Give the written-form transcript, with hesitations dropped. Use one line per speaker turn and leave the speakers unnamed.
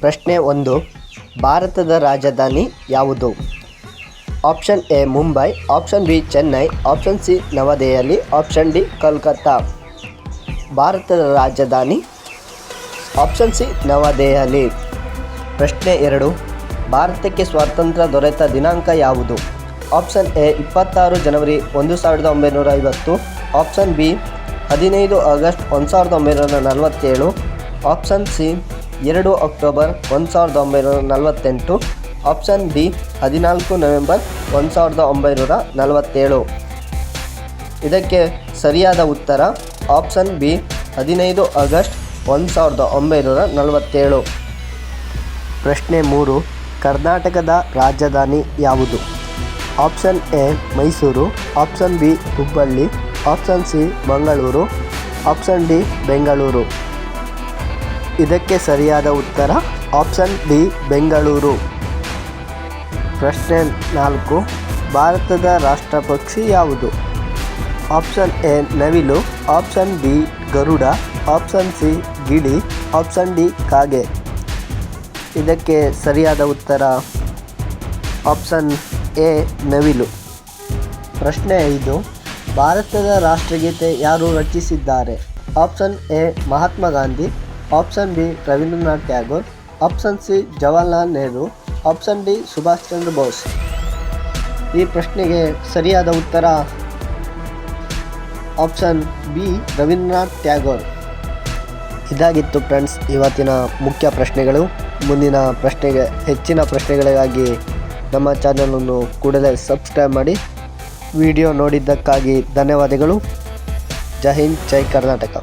ಪ್ರಶ್ನೆ 1. ಭಾರತದ ರಾಜಧಾನಿ ಯಾವುದು? Option a Mumbai, option b Chennai, option c Navadehali, option d Kolkata. ಭಾರತದ ರಾಜಧಾನಿ ಆಪ್ಷನ್ ಸಿ ನವದೆಹಲಿ. ಪ್ರಶ್ನೆ 2. ಭಾರತಕ್ಕೆ ಸ್ವಾತಂತ್ರ್ಯ ದೊರೆತ ದಿನಾಂಕ ಯಾವುದು? Option A 26 January 1950, option B 15 August 1947, option C 2 October 1948, option D 14 November 1947. ಇದಕ್ಕೆ ಸರಿಯಾದ ಉತ್ತರ ಆಪ್ಷನ್ ಬಿ 15 ಆಗಸ್ಟ್ 1947. ಪ್ರಶ್ನೆ 3. ಕರ್ನಾಟಕದ ರಾಜಧಾನಿ ಯಾವುದು? Option A Mysuru, option B Hubballi, option C Mangaluru, option D Bengaluru. ಇದಕ್ಕೆ ಸರಿಯಾದ ಉತ್ತರ ಆಪ್ಷನ್ ಡಿ ಬೆಂಗಳೂರು. ಪ್ರಶ್ನೆ 4. ಭಾರತದ ರಾಷ್ಟ್ರ ಪಕ್ಷಿ ಯಾವುದು? ಆಪ್ಷನ್ ಎ ನವಿಲು, option B Garuda, option C ಗಿಳಿ, ಆಪ್ಷನ್ ಡಿ ಕಾಗೆ. ಇದಕ್ಕೆ ಸರಿಯಾದ ಉತ್ತರ ಆಪ್ಷನ್ ಎ ನವಿಲು. ಪ್ರಶ್ನೆ 5. ಭಾರತದ ರಾಷ್ಟ್ರಗೀತೆ ಯಾರು ರಚಿಸಿದ್ದಾರೆ? Option A Mahatma Gandhi, option B Rabindranath Tagore, option C Jawaharlal Nehru, option D Subhash Chandra Bose. ಈ ಪ್ರಶ್ನೆಗೆ ಸರಿಯಾದ ಉತ್ತರ ಆಪ್ಷನ್ ಬಿ ರವೀಂದ್ರನಾಥ್ ಟ್ಯಾಗೋರ್. ಇದಾಗಿತ್ತು ಫ್ರೆಂಡ್ಸ್ ಇವತ್ತಿನ ಮುಖ್ಯ ಪ್ರಶ್ನೆಗಳು. ಮುಂದಿನ ಹೆಚ್ಚಿನ ಪ್ರಶ್ನೆಗಳಿಗಾಗಿ ನಮ್ಮ ಚಾನಲನ್ನು ಕೂಡಲೇ ಸಬ್ಸ್ಕ್ರೈಬ್ ಮಾಡಿ. ವಿಡಿಯೋ ನೋಡಿದ್ದಕ್ಕಾಗಿ ಧನ್ಯವಾದಗಳು. ಜೈ ಹಿಂದ್, ಜೈ ಕರ್ನಾಟಕ.